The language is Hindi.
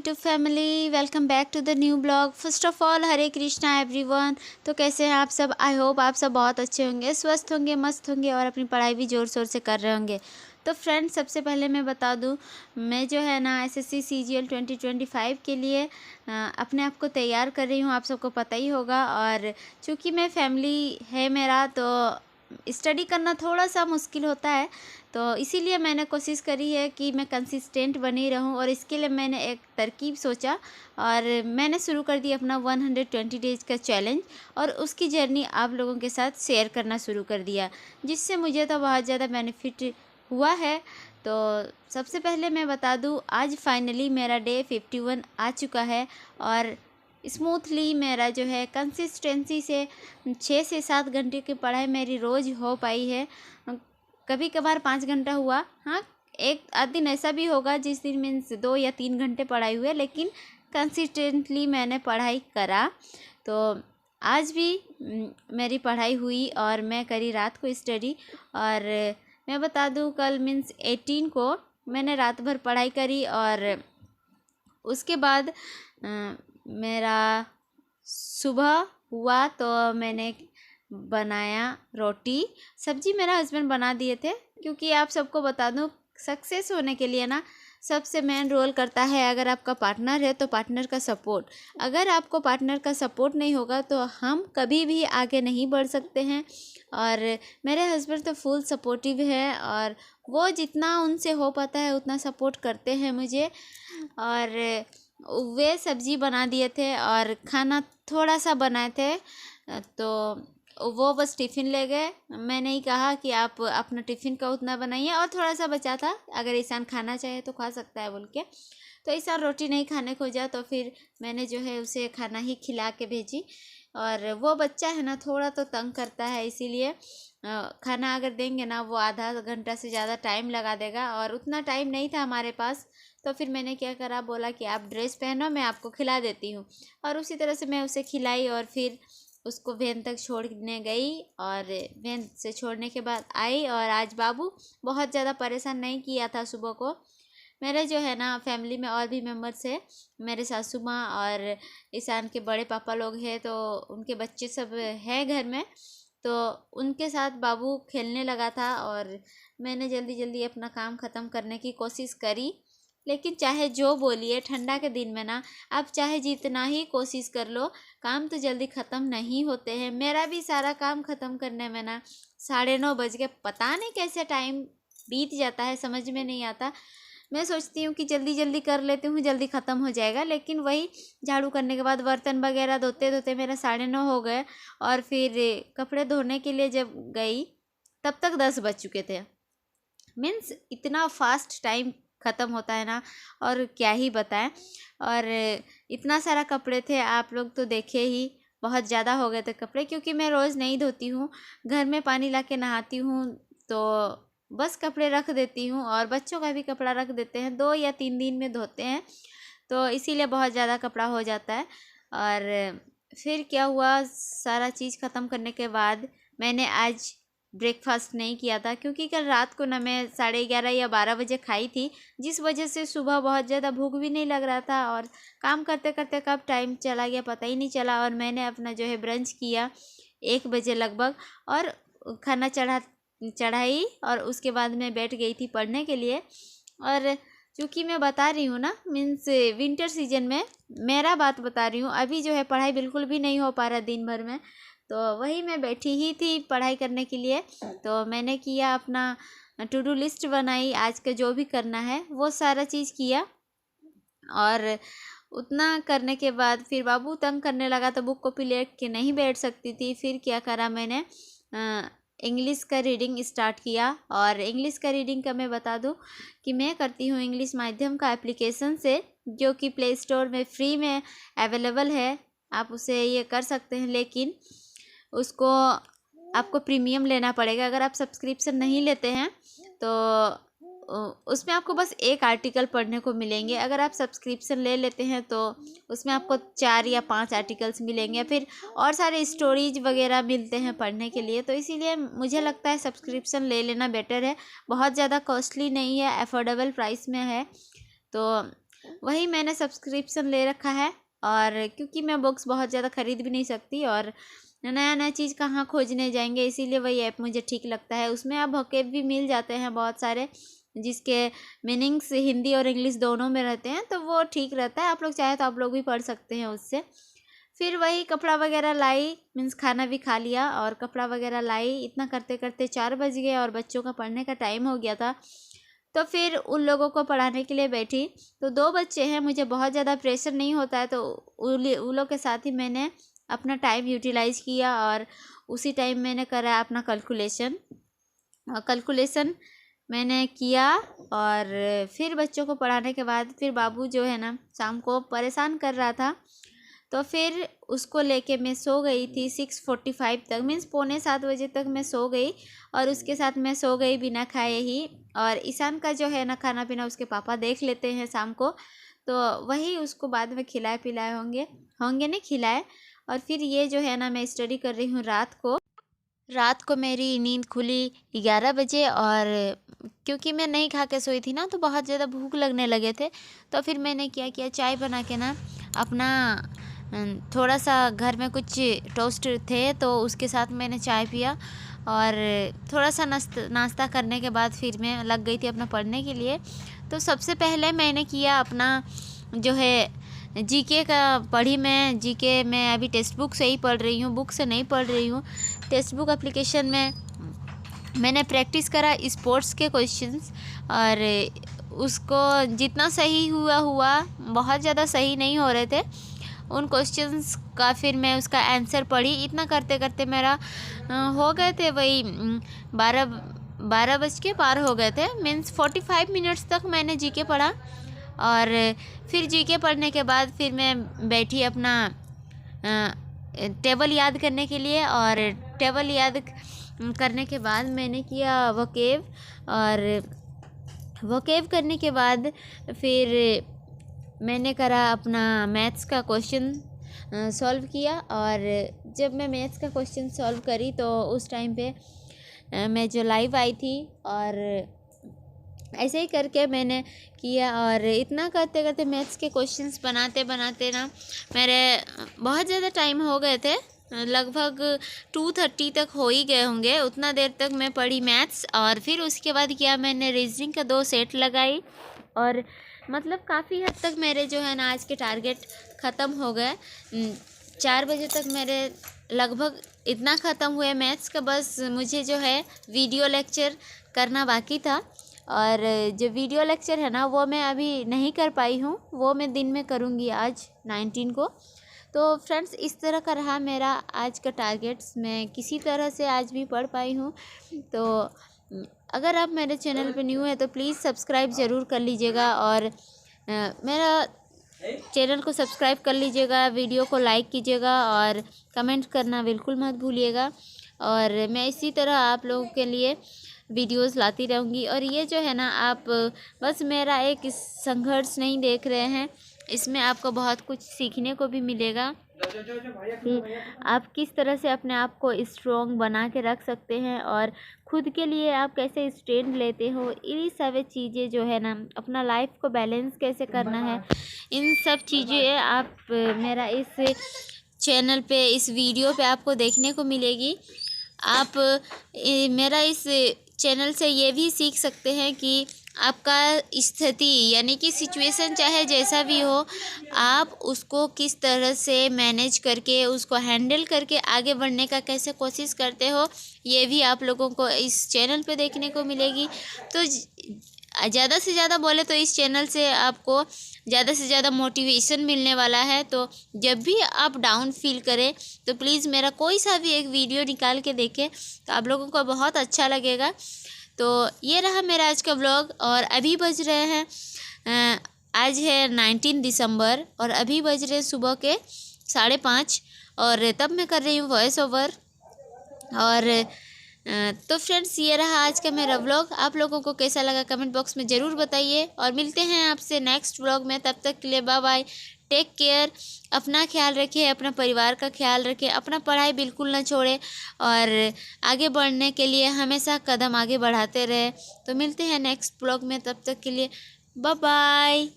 To family, welcome back to the new blog. First of all Hare Krishna everyone. तो कैसे हैं आप सब? आई होप आप सब बहुत अच्छे होंगे, स्वस्थ होंगे, मस्त होंगे और अपनी पढ़ाई भी ज़ोर शोर से कर रहे होंगे। तो फ्रेंड्स, सबसे पहले मैं बता दूं, मैं जो है ना एसएससी सीजीएल 2025 के लिए अपने आप को तैयार कर रही हूं। आप सबको पता ही होगा। और चूँकि मैं फैमिली है मेरा, तो स्टडी करना थोड़ा सा मुश्किल होता है। तो इसीलिए मैंने कोशिश करी है कि मैं कंसिस्टेंट बनी रहूं, और इसके लिए मैंने एक तरकीब सोचा और मैंने शुरू कर दी अपना 120 डेज़ का चैलेंज, और उसकी जर्नी आप लोगों के साथ शेयर करना शुरू कर दिया, जिससे मुझे तो बहुत ज़्यादा बेनिफिट हुआ है। तो सबसे पहले मैं बता दूं, आज फाइनली मेरा डे 51 आ चुका है और स्मूथली मेरा जो है कंसिस्टेंसी से 6 से 7 घंटे की पढ़ाई मेरी रोज़ हो पाई है। कभी कभार 5 घंटा हुआ, हाँ, एक आध दिन ऐसा भी होगा जिस दिन मीन्स 2 या 3 घंटे पढ़ाई हुए, लेकिन कंसिस्टेंटली मैंने पढ़ाई करा। तो आज भी मेरी पढ़ाई हुई और मैं करी रात को स्टडी। और मैं बता दूं, कल मीन्स 18 को मैंने रात भर पढ़ाई करी और उसके बाद मेरा सुबह हुआ तो मैंने बनाया रोटी सब्जी। मेरा हस्बैंड बना दिए थे, क्योंकि आप सबको बता दूं, सक्सेस होने के लिए ना सबसे मेन रोल करता है, अगर आपका पार्टनर है तो पार्टनर का सपोर्ट। अगर आपको पार्टनर का सपोर्ट नहीं होगा तो हम कभी भी आगे नहीं बढ़ सकते हैं। और मेरे हस्बैंड तो फुल सपोर्टिव है और वो जितना उनसे हो पाता है उतना सपोर्ट करते हैं मुझे। और वे सब्जी बना दिए थे और खाना थोड़ा सा बनाए थे, तो वो बस टिफ़िन ले गए। मैंने ही कहा कि आप अपना टिफ़िन का उतना बनाइए, और थोड़ा सा बचा था, अगर ईशान खाना चाहे तो खा सकता है बोल के। तो ईशान रोटी नहीं खाने को जा, तो फिर मैंने जो है उसे खाना ही खिला के भेजी। और वो बच्चा है ना, थोड़ा तो तंग करता है, इसीलिए खाना अगर देंगे ना, वो आधा घंटा से ज़्यादा टाइम लगा देगा, और उतना टाइम नहीं था हमारे पास। तो फिर मैंने क्या करा, बोला कि आप ड्रेस पहनो, मैं आपको खिला देती हूँ। और उसी तरह से मैं उसे खिलाई और फिर उसको वैन तक छोड़ने गई, और वैन से छोड़ने के बाद आई। और आज बाबू बहुत ज़्यादा परेशान नहीं किया था सुबह को। मेरे जो है ना फैमिली में और भी मेम्बर्स है, मेरे सासू माँ और ईशान के बड़े पापा लोग हैं, तो उनके बच्चे सब हैं घर में। तो उनके साथ बाबू खेलने लगा था और मैंने जल्दी जल्दी अपना काम ख़त्म करने की कोशिश करी। लेकिन चाहे जो बोलिए, ठंडा के दिन में ना आप चाहे जितना ही कोशिश कर लो, काम तो जल्दी ख़त्म नहीं होते हैं। मेरा भी सारा काम ख़त्म करने में ना 9:30 बज गए। पता नहीं कैसे टाइम बीत जाता है, समझ में नहीं आता। मैं सोचती हूँ कि जल्दी जल्दी कर लेती हूँ, जल्दी ख़त्म हो जाएगा, लेकिन वही झाड़ू करने के बाद बर्तन वगैरह धोते धोते मेरा 9:30 हो गए। और फिर कपड़े धोने के लिए जब गई तब तक 10 बज चुके थे। मीन्स इतना फास्ट टाइम ख़त्म होता है ना, और क्या ही बताएं। और इतना सारा कपड़े थे, आप लोग तो देखे ही, बहुत ज़्यादा हो गए थे कपड़े, क्योंकि मैं रोज़ नहीं धोती हूँ, घर में पानी ला के नहाती हूँ, तो बस कपड़े रख देती हूँ, और बच्चों का भी कपड़ा रख देते हैं, 2 या 3 दिन में धोते हैं, तो इसीलिए बहुत ज़्यादा कपड़ा हो जाता है। और फिर क्या हुआ, सारा चीज़ ख़त्म करने के बाद मैंने आज ब्रेकफास्ट नहीं किया था, क्योंकि कल रात को ना मैं 11:30 या 12 बजे खाई थी, जिस वजह से सुबह बहुत ज़्यादा भूख भी नहीं लग रहा था, और काम करते करते कब टाइम चला गया पता ही नहीं चला। और मैंने अपना जो है ब्रंच किया 1 बजे लगभग, और खाना चढ़ाई, और उसके बाद मैं बैठ गई थी पढ़ने के लिए। और क्योंकि मैं बता रही हूँ ना, मीन्स विंटर सीजन में मेरा बात बता रही हूँ, अभी जो है पढ़ाई बिल्कुल भी नहीं हो पा रहा दिन भर में, तो वही मैं बैठी ही थी पढ़ाई करने के लिए। तो मैंने किया, अपना टू डू लिस्ट बनाई, आज का जो भी करना है वो सारा चीज़ किया। और उतना करने के बाद फिर बाबू तंग करने लगा, तो बुक कॉपी लेके नहीं बैठ सकती थी। फिर क्या करा, मैंने इंग्लिश का रीडिंग स्टार्ट किया। और इंग्लिश का रीडिंग का मैं बता दूं कि मैं करती हूँ इंग्लिश माध्यम का एप्लीकेशन से, जो कि प्ले स्टोर में फ्री में अवेलेबल है, आप उसे ये कर सकते हैं, लेकिन उसको आपको प्रीमियम लेना पड़ेगा। अगर आप सब्सक्रिप्शन नहीं लेते हैं तो उसमें आपको बस 1 आर्टिकल पढ़ने को मिलेंगे। अगर आप सब्सक्रिप्शन ले लेते हैं तो उसमें आपको 4 या 5 आर्टिकल्स मिलेंगे, फिर और सारे स्टोरीज वगैरह मिलते हैं पढ़ने के लिए। तो इसीलिए मुझे लगता है सब्सक्रिप्शन ले लेना बेटर है, बहुत ज़्यादा कॉस्टली नहीं है, अफोर्डेबल प्राइस में है। तो वही मैंने सब्सक्रिप्शन ले रखा है। और क्योंकि मैं बुक्स बहुत ज़्यादा ख़रीद भी नहीं सकती और नया नया चीज़ कहाँ खोजने जाएंगे, इसीलिए वही ऐप मुझे ठीक लगता है। उसमें अब वोकैब भी मिल जाते हैं बहुत सारे, जिसके मीनिंग्स हिंदी और इंग्लिश दोनों में रहते हैं, तो वो ठीक रहता है। आप लोग चाहे तो आप लोग भी पढ़ सकते हैं उससे। फिर वही कपड़ा वगैरह लाई, मीन्स खाना भी खा लिया और कपड़ा वगैरह लाई। इतना करते करते 4 बज गए और बच्चों का पढ़ने का टाइम हो गया था। तो फिर उन लोगों को पढ़ाने के लिए बैठी। तो 2 बच्चे हैं, मुझे बहुत ज़्यादा प्रेशर नहीं होता है, तो उन लोग के साथ ही मैंने अपना टाइम यूटिलाइज़ किया और उसी टाइम मैंने करा अपना कैलकुलेशन मैंने किया। और फिर बच्चों को पढ़ाने के बाद फिर बाबू जो है ना शाम को परेशान कर रहा था, तो फिर उसको लेके मैं सो गई थी 6:45 तक, मीन्स 6:45 बजे तक मैं सो गई। और उसके साथ मैं सो गई बिना खाए ही। और ईशान का जो है ना खाना पीना उसके पापा देख लेते हैं शाम को, तो वही उसको बाद में खिलाए पिलाए होंगे नहीं खिलाए। और फिर ये जो है ना मैं स्टडी कर रही हूँ रात को मेरी नींद खुली 11 बजे। और क्योंकि मैं नहीं खा के सोई थी ना, तो बहुत ज़्यादा भूख लगने लगे थे। तो फिर मैंने क्या किया, चाय बना के ना अपना थोड़ा सा घर में कुछ टोस्ट थे तो उसके साथ मैंने चाय पिया। और थोड़ा सा नाश्ता करने के बाद फिर मैं लग गई थी अपना पढ़ने के लिए। तो सबसे पहले मैंने किया अपना जो है जीके का पढ़ी। मैं जीके मैं अभी टेक्स्ट बुक से ही पढ़ रही हूँ, बुक से नहीं पढ़ रही हूँ। टेक्स्ट बुक एप्लीकेशन में मैंने प्रैक्टिस करा स्पोर्ट्स के क्वेश्चंस, और उसको जितना सही हुआ, बहुत ज़्यादा सही नहीं हो रहे थे उन क्वेश्चंस का। फिर मैं उसका आंसर पढ़ी। इतना करते करते मेरा हो गए थे वही 12 बज के पार हो गए थे, मीन्स 45 मिनट्स तक मैंने जीके पढ़ा। और फिर जीके पढ़ने के बाद फिर मैं बैठी अपना टेबल याद करने के लिए। और टेबल याद करने के बाद मैंने किया वोकैब। और वोकैब करने के बाद फिर मैंने करा अपना मैथ्स का क्वेश्चन सॉल्व किया। और जब मैं मैथ्स का क्वेश्चन सॉल्व करी तो उस टाइम पे मैं जो लाइव आई थी, और ऐसे ही करके मैंने किया। और इतना करते करते मैथ्स के क्वेश्चंस बनाते बनाते ना मेरे बहुत ज़्यादा टाइम हो गए थे, लगभग 2:30 तक हो ही गए होंगे। उतना देर तक मैं पढ़ी मैथ्स। और फिर उसके बाद किया मैंने रीजनिंग का 2 सेट लगाई। और मतलब काफ़ी हद तक मेरे जो है ना आज के टारगेट ख़त्म हो गए। 4 बजे तक मेरे लगभग इतना ख़त्म हुए मैथ्स का। बस मुझे जो है वीडियो लेक्चर करना बाकी था, और जो वीडियो लेक्चर है ना वो मैं अभी नहीं कर पाई हूँ, वो मैं दिन में करूँगी आज 19 को। तो फ्रेंड्स इस तरह का रहा मेरा आज का टारगेट्स। मैं किसी तरह से आज भी पढ़ पाई हूँ। तो अगर आप मेरे चैनल पे न्यू है तो प्लीज़ सब्सक्राइब ज़रूर कर लीजिएगा, और मेरा चैनल को सब्सक्राइब कर लीजिएगा, वीडियो को लाइक कीजिएगा और कमेंट करना बिल्कुल मत भूलिएगा। और मैं इसी तरह आप लोगों के लिए वीडियोस लाती रहूँगी। और ये जो है ना आप बस मेरा एक संघर्ष नहीं देख रहे हैं, इसमें आपको बहुत कुछ सीखने को भी मिलेगा कि आप किस तरह से अपने आप को स्ट्रॉन्ग बना के रख सकते हैं, और खुद के लिए आप कैसे स्टैंड लेते हो। ये सब चीज़ें जो है ना अपना लाइफ को बैलेंस कैसे करना है, इन सब चीज़ें आप मेरा इस चैनल पे इस वीडियो पे आपको देखने को मिलेगी। आप मेरा इस चैनल से ये भी सीख सकते हैं कि आपका स्थिति यानी कि सिचुएशन चाहे जैसा भी हो, आप उसको किस तरह से मैनेज करके उसको हैंडल करके आगे बढ़ने का कैसे कोशिश करते हो, ये भी आप लोगों को इस चैनल पे देखने को मिलेगी। तो ज़्यादा से ज़्यादा बोले तो इस चैनल से आपको ज़्यादा से ज़्यादा मोटिवेशन मिलने वाला है। तो जब भी आप डाउन फील करें तो प्लीज़ मेरा कोई सा भी एक वीडियो निकाल के देखें, तो आप लोगों को बहुत अच्छा लगेगा। तो ये रहा मेरा आज का व्लॉग। और अभी बज रहे हैं आज है 19 दिसंबर और अभी बज रहे सुबह के 5:30, और तब मैं कर रही हूँ वॉइस ओवर। और तो फ्रेंड्स ये रहा आज का मेरा व्लॉग। आप लोगों को कैसा लगा कमेंट बॉक्स में ज़रूर बताइए, और मिलते हैं आपसे नेक्स्ट व्लॉग में। तब तक के लिए बाय बाय, टेक केयर, अपना ख्याल रखिए, अपना परिवार का ख्याल रखिए, अपना पढ़ाई बिल्कुल ना छोड़े, और आगे बढ़ने के लिए हमेशा कदम आगे बढ़ाते रहे। तो मिलते हैं नेक्स्ट व्लॉग में, तब तक के लिए बाय बाय।